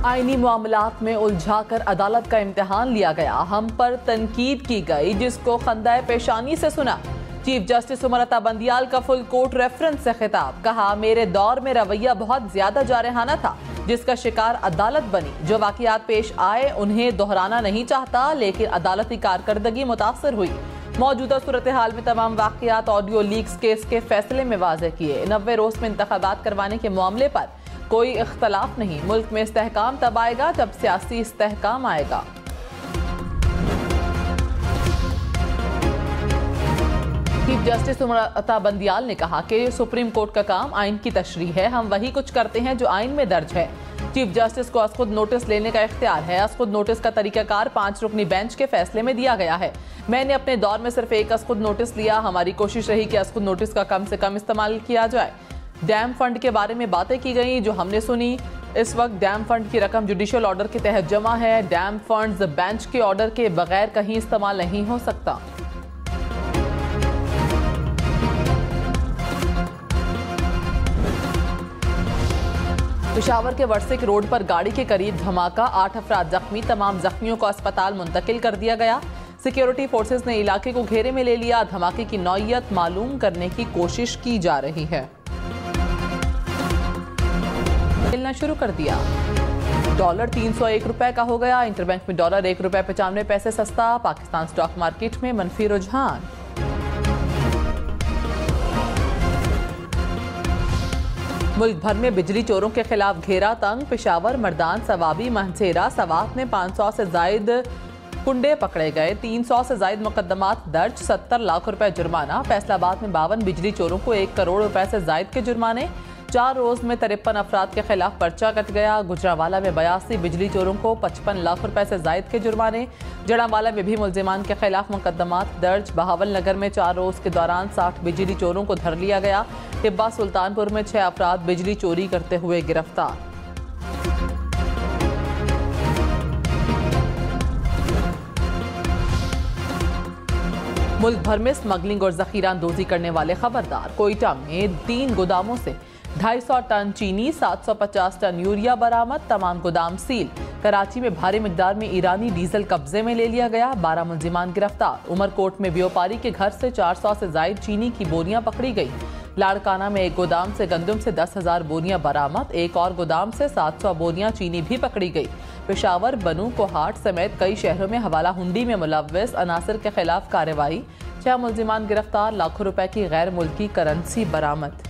आईनी मामलात में उलझाकर अदालत का इम्तिहान लिया गया। हम पर तनकीद की गई जिसको खंदाए पेशानी से सुना। चीफ जस्टिस उमर अता बंदियाल का फुल कोर्ट रेफरेंस से खिताब। कहा, मेरे दौर में रवैया बहुत ज्यादा जारहाना था जिसका शिकार अदालत बनी। जो वाकयात पेश आए उन्हें दोहराना नहीं चाहता, लेकिन अदालती कारकर्दगी मुतासर हुई। मौजूदा सूरत हाल में तमाम वाकयात ऑडियो लीक्स केस के फैसले में वाज़ेह किए। 90 रोज में इंतखाबात करवाने के मामले पर कोई इख्तलाफ नहीं। मुल्क में इस्तेहकाम तब आएगा जब सियासी इस्तेहकाम आएगा। चीफ जस्टिस उमर अता बंदियाल ने कहा कि सुप्रीम कोर्ट का काम आइन की तशरीह है। हम वही कुछ करते हैं जो आइन में दर्ज है। चीफ जस्टिस को असखुद नोटिस लेने का इख्तियार है। असखुद नोटिस का तरीकाकार 5 रुकनी बेंच के फैसले में दिया गया है। मैंने अपने दौर में सिर्फ एक असखुद नोटिस लिया। हमारी कोशिश रही कि असखुद नोटिस का कम से कम इस्तेमाल किया जाए। डैम फंड के बारे में बातें की गई जो हमने सुनी। इस वक्त डैम फंड की रकम जुडिशियल ऑर्डर के तहत जमा है। डैम फंड्स बेंच के ऑर्डर के बगैर कहीं इस्तेमाल नहीं हो सकता। पेशावर के वर्सिक रोड पर गाड़ी के करीब धमाका, 8 अफराद जख्मी। तमाम जख्मियों को अस्पताल मुंतकिल कर दिया गया। सिक्योरिटी फोर्सेस ने इलाके को घेरे में ले लिया। धमाके की नौइयत मालूम करने की कोशिश की जा रही है। मिलना शुरू कर दिया। डॉलर 301 रुपए का हो गया। इंटरबैंक में डॉलर 1 रुपए 95 पैसे सस्ता। पाकिस्तान स्टॉक मार्केट में मनफी रुझान। मुल्क भर में बिजली चोरों के खिलाफ घेरा तंग। पेशावर, मर्दान, सवाबी, महसेरा, सवात में 500 से जायद कुंडे पकड़े गए। 300 से जायद मुकदमात दर्ज। 70 लाख रुपए जुर्माना। फैसलाबाद में 52 बिजली चोरों को 1 करोड़ रुपए से जायद के जुर्माने। 4 रोज में 53 अफराद के खिलाफ पर्चा कट गया। गुजरावाला में 82 बिजली चोरों को 55 लाख रुपए से जायद के जुर्माने। जड़ावाला में भी मुल्जिमान के खिलाफ मुकदमात दर्ज। बहावल नगर में 4 रोज के दौरान 60 बिजली चोरों को धर लिया गया। टिब्बा सुल्तानपुर में 6 अफराद बिजली चोरी करते हुए गिरफ्तार। मुल्क भर में स्मगलिंग और जखीरा अंदोजी करने वाले खबरदार। कोयटा में 3 गोदामों से 250 टन चीनी, 750 टन यूरिया बरामद। तमाम गोदाम सील। कराची में भारी मिकदार में ईरानी डीजल कब्जे में ले लिया गया। 12 मुल्जिमान गिरफ्तार। उमरकोट में व्यापारी के घर से 400 से जायद चीनी की बोरियां पकड़ी गई। लाड़काना में एक गोदाम से गंदम से 10,000 बोरियां बरामद। एक और गोदाम से 700 बोरियां चीनी भी पकड़ी गई। पेशावर, बनू, कोहाट समेत कई शहरों में हवाला हुंडी में मुलव्वस अनासर के खिलाफ कार्रवाई। 6 मुल्जिमान गिरफ्तार। लाखों रुपए की गैर मुल्की करेंसी बरामद।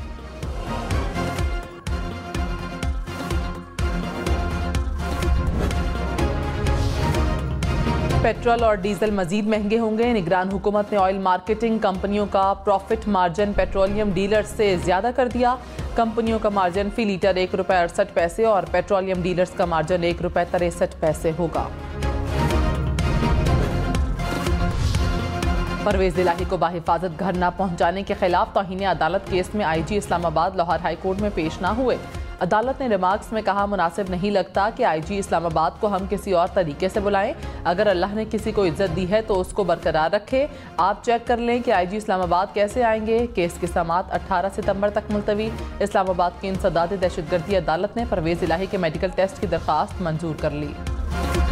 पेट्रोल और डीजल मजीद महंगे होंगे। निगरान हुकूमत ने ऑयल मार्केटिंग कंपनियों का प्रॉफिट मार्जिन पेट्रोलियम डीलर्स से ज्यादा कर दिया। कंपनियों का मार्जिन फी लीटर 1 रुपए 68 पैसे और पेट्रोलियम डीलर्स का मार्जिन 1 रुपए 63 पैसे होगा। परवेज इलाही को बाहिफाजत घर न पहुंचाने के खिलाफ तौहीन अदालत केस में IG Islamabad Lahore high court में पेश न हुए। अदालत ने रिमार्क्स में कहा, मुनासिब नहीं लगता कि IG इस्लामाबाद को हम किसी और तरीके से बुलाएं। अगर अल्लाह ने किसी को इज्जत दी है तो उसको बरकरार रखे। आप चेक कर लें कि IG इस्लामाबाद कैसे आएंगे। केस की समाअत 18 सितंबर तक मुलतवी। इस्लामाबाद की इंसदाद दहशतगर्दी अदालत ने परवेज इलाही के मेडिकल टेस्ट की दरख्वास्त मंजूर कर ली।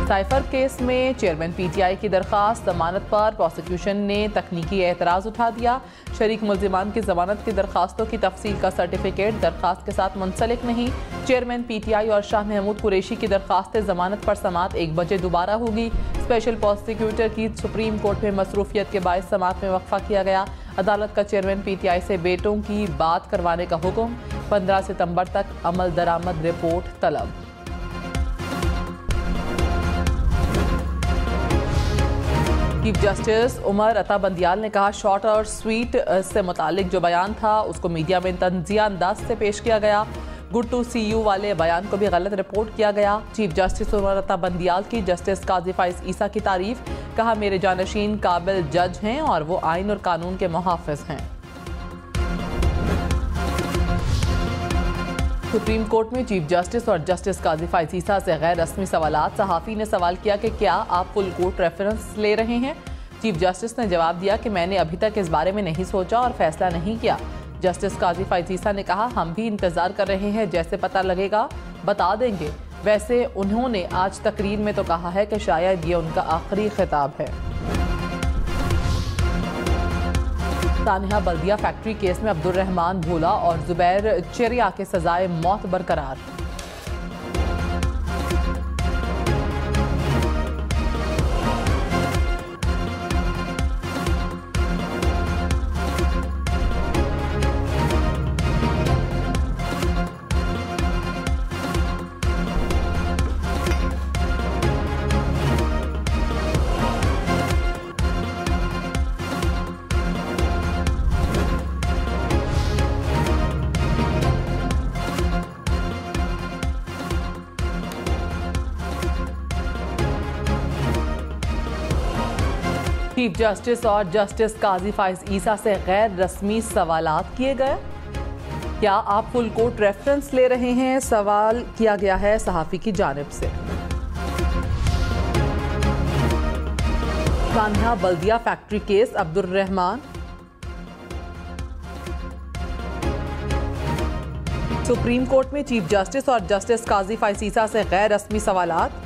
साइफर केस में चेयरमैन PTI की दरख्वास्त। जमानत पर प्रोसिक्यूशन ने तकनीकी एतराज़ उठा दिया। शरीक मुल्जिमान की जमानत की दरख्वास्तों की तफसील का सर्टिफिकेट दरख्वास्त के साथ मुंसलिक नहीं। चेयरमैन PTI और शाह महमूद कुरैशी की दरख्वास्तें जमानत पर समाअत 1 बजे दोबारा होगी। स्पेशल प्रोसिक्यूटर की सुप्रीम कोर्ट में मसरूफियत के बायस समाअत में वक्फा किया गया। अदालत का चेयरमैन PTI से बेटों की बात करवाने का हुक्म। 15 सितंबर तक अमल दरामद रिपोर्ट तलब। चीफ जस्टिस उमर अता बंदियाल ने कहा, शॉर्ट और स्वीट से मुतालिक जो बयान था उसको मीडिया में तंजिया अंदाज से पेश किया गया। गुड टू सी यू वाले बयान को भी गलत रिपोर्ट किया गया। चीफ जस्टिस उमर अता बंदियाल की जस्टिस काजी फाइज ईसा की तारीफ। कहा, मेरे जानशीन काबिल जज हैं और वो आइन और कानून के मुहाफिज हैं। सुप्रीम कोर्ट में चीफ जस्टिस और जस्टिस काजी फाइज ईसा से गैर रस्मी सवालात। सहाफ़ी ने सवाल किया कि क्या आप फुल कोर्ट रेफरेंस ले रहे हैं। चीफ जस्टिस ने जवाब दिया कि मैंने अभी तक इस बारे में नहीं सोचा और फैसला नहीं किया। जस्टिस काजी फाइज ईसा ने कहा, हम भी इंतजार कर रहे हैं, जैसे पता लगेगा बता देंगे। वैसे उन्होंने आज तकरीर में तो कहा है कि शायद ये उनका आखिरी खिताब है। सानिया बल्दिया फैक्ट्री केस में अब्दुल रहमान भोला और जुबैर चरिया के सजाए मौत बरकरार। चीफ जस्टिस और जस्टिस काजी फाइज ईसा से गैर रस्मी सवालात किए गए। क्या आप फुल कोर्ट रेफरेंस ले रहे हैं? सवाल किया गया है सहाफी की जानिब से। Sania Baldia factory case Abdul Rahman. Supreme court में चीफ जस्टिस और जस्टिस काजी फाइज ईसा से गैर रस्मी सवालात।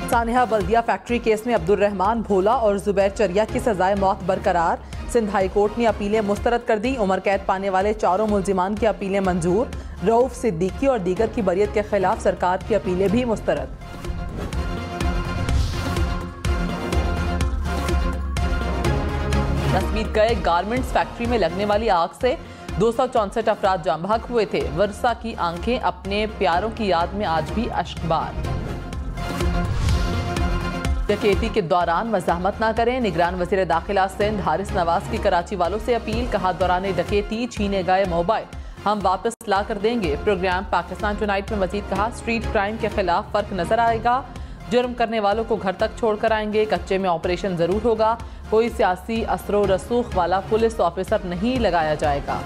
सानिया बल्दिया फैक्ट्री केस में अब्दुल रहमान भोला और जुबैर चरिया की सजाए मौत बरकरार। सिंध हाई कोर्ट ने अपीलें मुस्तरद कर दी। उम्र कैद पाने वाले चारों मुल्जिमान की अपीलें मंजूर। रऊफ सिद्दीकी और दीगर की बरियत के खिलाफ सरकार की अपीलें भी मुस्तरद। तस्वीर गए गारमेंट्स फैक्ट्री में लगने वाली आग से 264 अफराद जाम बहक हुए थे। वर्षा की आंखें अपने प्यारों की याद में आज भी अश्कबार। डकैती के दौरान मज़ाहमत ना करें। निगरान वज़ीर दाखिला सिंध हारिस नवाज की कराची वालों से अपील। कहा दौरान डकैती छीने गए मोबाइल हम वापस ला कर देंगे। प्रोग्राम पाकिस्तान टुनाइट में मजीद कहा स्ट्रीट क्राइम के खिलाफ फर्क नजर आएगा। जुर्म करने वालों को घर तक छोड़ कर आएंगे। कच्चे में ऑपरेशन जरूर होगा। कोई सियासी असरो रसूख वाला पुलिस ऑफिसर नहीं लगाया जाएगा।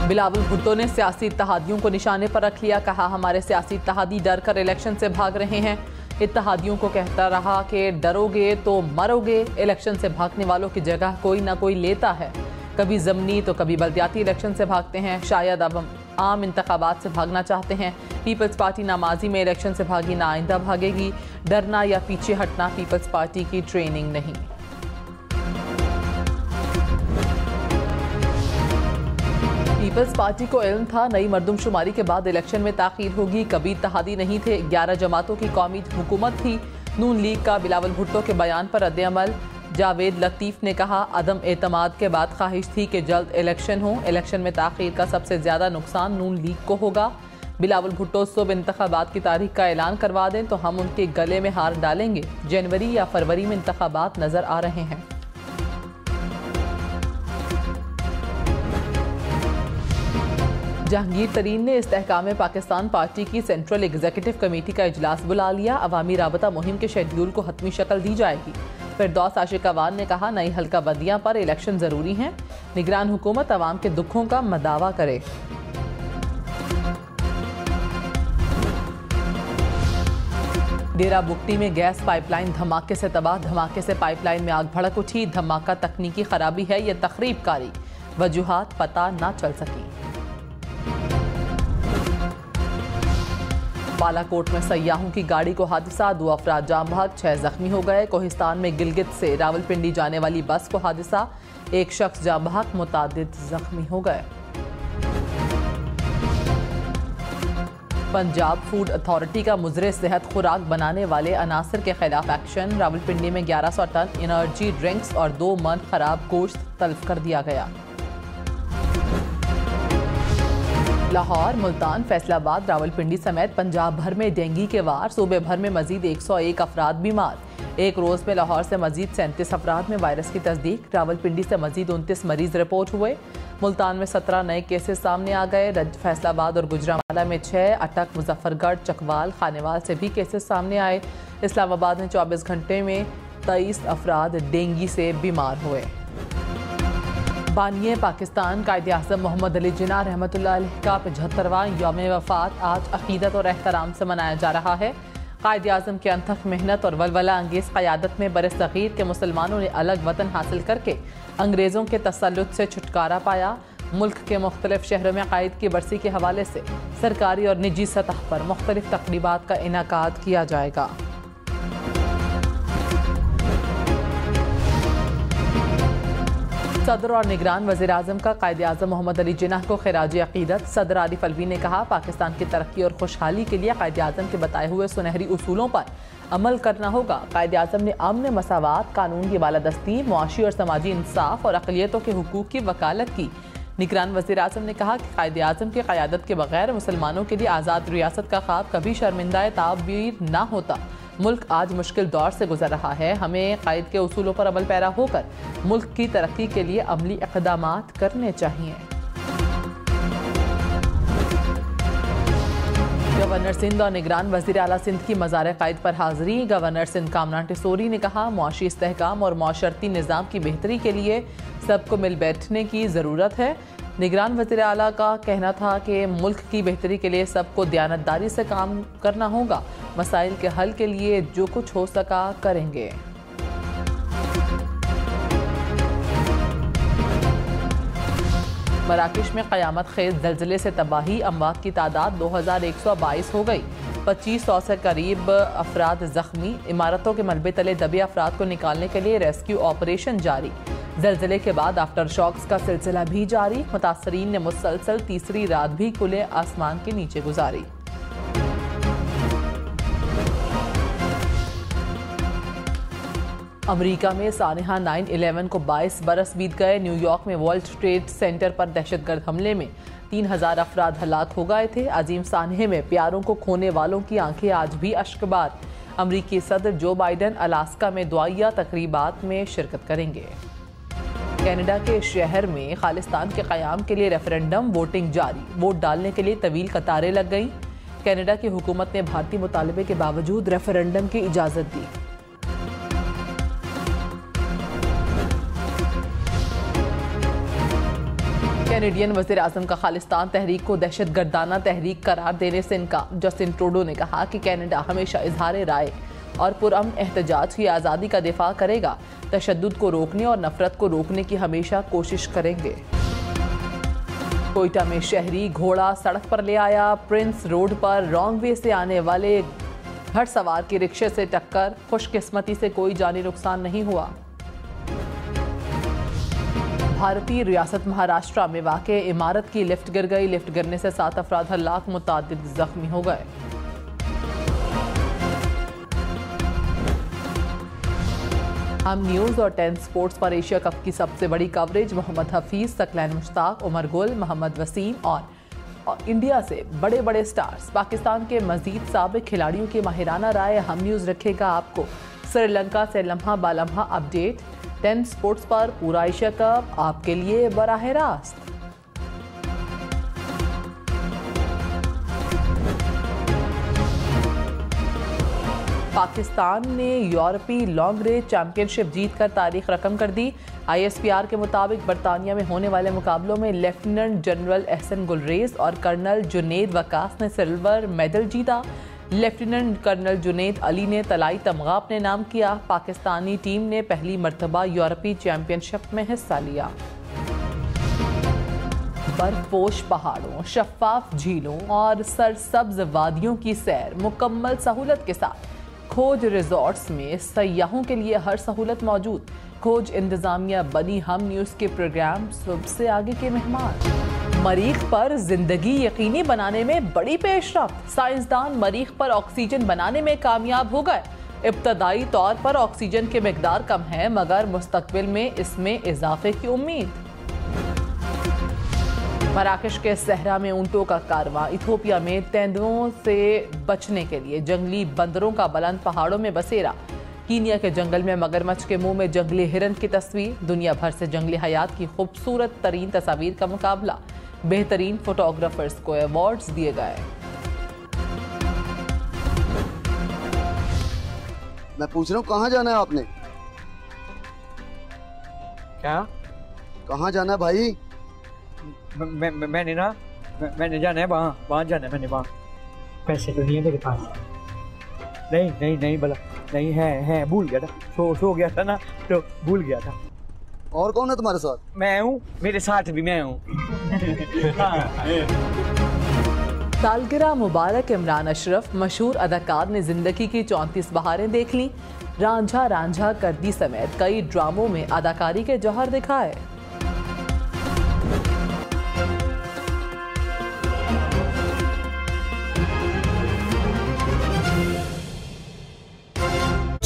बिलावल भुट्टो ने सियासी इत्तेहादियों को निशाने पर रख लिया। कहा हमारे सियासी इत्तेहादी डर कर इलेक्शन से भाग रहे हैं। इत्तेहादियों को कहता रहा कि डरोगे तो मरोगे। इलेक्शन से भागने वालों की जगह कोई ना कोई लेता है। कभी ज़मनी तो कभी बल्दियाती इलेक्शन से भागते हैं। शायद अब हम आम इंतखाबात से भागना चाहते हैं। पीपल्स पार्टी ना माजी में इलेक्शन से भागी ना आइंदा भागेगी। डरना या पीछे हटना पीपल्स पार्टी की ट्रेनिंग नहीं। पीपल्स पार्टी को इल्म था नई मरदमशुमारी के बाद इलेक्शन में ताखीर होगी। कभी इत्तेहादी नहीं थे। 11 जमातों की कौमी हुकूमत थी। नून लीग का बिलावल भुट्टो के बयान पर रद्द-ए-अमल। जावेद लतीफ़ ने कहा अदम एतमाद के बाद ख्वाहिश थी कि जल्द इलेक्शन हो। इलेक्शन में ताखीर का सबसे ज़्यादा नुकसान नून लीग को होगा। बिलावल भुट्टो सुबह इंतखाबात की तारीख का ऐलान करवा दें तो हम उनके गले में हार डालेंगे। जनवरी या फरवरी में इंतखाबात नजर आ रहे हैं। जहांगीर तरीन ने इस्तेहकाम पाकिस्तान पार्टी की सेंट्रल एग्जीक्यूटिव कमेटी का इजलास बुला लिया। अवामी राबता मुहिम के शेड्यूल को हतमी शक्ल दी जाएगी। फिरदौस आशिक अवान ने कहा नई हल्का बंदियां पर इलेक्शन जरूरी हैं। निगरान हुकूमत अवाम के दुखों का मदावा करे। डेरा बुगटी में गैस पाइपलाइन धमाके से तबाह। धमाके से पाइपलाइन में आग भड़क उठी। धमाका तकनीकी खराबी है या तखरीब कारी, वजूहात पता न चल सकी। बालाकोट में सयाहों की गाड़ी को हादसा। 2 अफराद जाम बहक, 6 जख्मी हो गए। कोहिस्तान में गिलगित से रावलपिंडी जाने वाली बस को हादसा। 1 शख्स जाम बहक, मुतादिद जख्मी हो गए। पंजाब फूड अथॉरिटी का मुजरे सेहत खुराक बनाने वाले अनासर के खिलाफ एक्शन। रावलपिंडी में 1100 टन एनर्जी ड्रिंक्स और 2 मन खराब गोश्त तल्फ कर दिया गया। लाहौर, मुल्तान, फैसलाबाद, रावलपिंडी समेत पंजाब भर में डेंगू के वार। सूबे भर में मजीद 101 अफराद बीमार। एक रोज़ में लाहौर से मजीद 37 अफराद में वायरस की तस्दीक। रावलपिंडी से मजीद 29 मरीज रिपोर्ट हुए। मुल्तान में 17 नए केसेस सामने आ गए। फैसलाबाद और गुजरांवाला में 6, अटक, मुजफ्फरगढ़, चकवाल, खानेवाल से भी केसेस सामने आए। इस्लामाबाद में 24 घंटे में 23 अफराद डेंगू से बीमार हुए। बानिए पाकिस्तान कायद-ए-आज़म मोहम्मद अली जिन्ना रहमतुल्लाह अलैह का 75वां यौम वफ़ात आज अक़ीदत और एहतराम से मनाया जा रहा है। कायद-ए-आज़म की अनथक मेहनत और वलवला अंगेज़ क़यादत में बरसग़ीर के मुसलमानों ने अलग वतन हासिल करके अंग्रेज़ों के तसल्लुत से छुटकारा पाया। मुल्क के मुख्तलिफ शहरों में क़ायद की बरसी के हवाले से सरकारी और निजी सतह पर मुख्तलिफ तक़रीबात का इनेकाद किया जाएगा। सदर और निगरान वज़ीर-ए-आज़म का कायद-ए-आज़म मोहम्मद अली जिन्ना को खिराज अक़ीदत। सदर आरिफ अलवी ने कहा, पाकिस्तान की तरक्की और खुशहाली के लिए कायद-ए-आज़म के बताए हुए सुनहरी उसूलों पर अमल करना होगा। कायद-ए-आज़म ने अमन, मसावात, कानून की बालादस्ती, मुआशी और समाजी इंसाफ और अक़लियतों के हुकूक़ की वकालत की। निगरान वज़ीर-ए-आज़म ने कहा कि कायद-ए-आज़म की क़यादत के बगैर मुसलमानों के लिए आज़ाद रियासत का ख्वाब कभी शर्मिंदा ताबीर ना होता। मुल्क आज मुश्किल दौर से गुजर रहा है। हमें क़ायद के उसूलों पर अमल पैरा होकर मुल्क की तरक्की के लिए अमली इक़दामात करने चाहिए। गवर्नर सिंध और निगरान वज़ीर आला सिंध की मज़ार क़ायद पर हाज़री। गवर्नर सिंध कामरान टिसोरी ने कहा, मुआशी इस्तेहकाम और मुआशरती निज़ाम की बेहतरी के लिए सबको मिल बैठने की ज़रूरत है। निगरान वज़ीर आला का कहना था कि मुल्क की बेहतरी के लिए सबको दयानतदारी से काम करना होगा। मसाइल के हल के लिए जो कुछ हो सका करेंगे। मराकश में क़यामत खेज़ ज़लज़ले से तबाही, अमवात की तादाद 2122 हो गई। 2500 से करीब अफराद ज़ख्मी। इमारतों के मलबे तले दबे अफराद को निकालने के लिए रेस्क्यू ऑपरेशन जारी। ज़लज़ले के बाद आफ्टर शॉक्स का सिलसिला भी जारी। मुतासरीन ने मुसलसल तीसरी रात भी खुले आसमान के नीचे गुजारी। अमेरिका में सानहा 9/11 को 22 बरस बीत गए। न्यूयॉर्क में वर्ल्ड ट्रेड सेंटर पर दहशतगर्द हमले में 3000 अफराद हलाक हो गए थे। अजीम सानहे में प्यारों को खोने वालों की आंखें आज भी अश्कबार। अमरीकी सदर जो बाइडन अलास्का में दुआया तकरीबात में शिरकत करेंगे। कनाडा के शहर में खालिस्तान के क़याम के लिए रेफरेंडम वोटिंग जारी। वोट डालने के लिए तवील कतारें लग गईं। कनाडा की हुकूमत ने भारतीय मुतालबे के बावजूद रेफरेंडम की इजाज़त दी। कैनेडियन वज़ीर-ए-आज़म का खालिस्तान तहरीक को दहशतगर्दाना तहरीक करार देने से इनकार। जस्टिन ट्रूडो ने कहा कि कनाडा हमेशा इजहार राय और पुरअमन एहतजाज की आज़ादी का दिफा करेगा। तशद्दुद को रोकने और नफरत को रोकने की हमेशा कोशिश करेंगे। कोयटा में शहरी घोड़ा सड़क पर ले आया। प्रिंस रोड पर रॉन्ग वे से आने वाले घर सवार की रिक्शे से टक्कर। खुशकिस्मती से कोई जानी नुकसान नहीं हुआ। भारतीय रियासत महाराष्ट्र में वाक़े इमारत की लिफ्ट गिर गई। लिफ्ट गिरने से 7 अफराद हलाक, मुतादिद जख्मी हो गए। हम न्यूज़ और 10 स्पोर्ट्स पर एशिया कप की सबसे बड़ी कवरेज। मोहम्मद हफीज़, सकलैन मुश्ताक, उमर गुल, मोहम्मद वसीम और इंडिया से बड़े बड़े स्टार्स। पाकिस्तान के मजीद साबिक खिलाड़ियों की माहिराना राय हम न्यूज़ रखेगा आपको। श्रीलंका से लम्हा बालम्हा अपडेट। 10 स्पोर्ट्स पर पूरा एशिया कप आपके लिए बराह रास्त। पाकिस्तान ने यूरोपीय लॉन्ग रेंज चैंपियनशिप जीतकर तारीख रकम कर दी। ISPR के मुताबिक बरतानिया में होने वाले मुकाबलों में लेफ्टिनेंट जनरल एहसन गुलरेज और कर्नल जुनेद वकास ने सिल्वर मेडल जीता। लेफ्टिनेंट कर्नल जुनेद अली ने तलाई तमगा अपने नाम किया। पाकिस्तानी टीम ने पहली मरतबा यूरोपीय चैंपियनशिप में हिस्सा लिया। बर्फपोश पहाड़ों, शफाफ झीलों और सरसब्ज वादियों की सैर मुकम्मल सहूलत के साथ खोज रिजॉर्ट्स में सयाहों के लिए हर सहूलत मौजूद। खोज इंतजामिया बनी हम न्यूज़ के प्रोग्राम सबसे आगे के मेहमान। मरीख पर जिंदगी यकीनी बनाने में बड़ी पेशरफ्त। साइंसदान मरीख पर ऑक्सीजन बनाने में कामयाब हो गए। इब्तदाई तौर पर ऑक्सीजन की मिकदार कम है, मगर मुस्तकबिल में इसमें इजाफे की उम्मीद। मराकश के सहरा में ऊंटों का कारवां। इथियोपिया में तेंदुओं से बचने के लिए जंगली बंदरों का बुलंद पहाड़ों में बसेरा। कीनिया के जंगल में मगरमच्छ के मुंह में जंगली हिरन की तस्वीर। दुनिया भर से जंगली हयात की खूबसूरत तरीन तस्वीर का मुकाबला। बेहतरीन फोटोग्राफर्स को अवार्ड्स दिए गए। मैं पूछ रहा हूँ कहाँ जाना है आपने? क्या? कहाँ जाना है भाई? मैंने जाना है वहाँ जाना है, मैंने वहाँ। पैसे तो नहीं है मेरे पास। नहीं भला नहीं है भूल गया था, सो गया था ना तो भूल गया था। और कौन है तुम्हारे साथ? मैं हूँ, मेरे साथ भी मैं हूँ। सालगिरह मुबारक इमरान अशरफ मशहूर अदाकार ने जिंदगी की 34 बहारें देख ली। रांझा रांझा, कर्दी समेत कई ड्रामों में अदाकारी के जौहर दिखाए।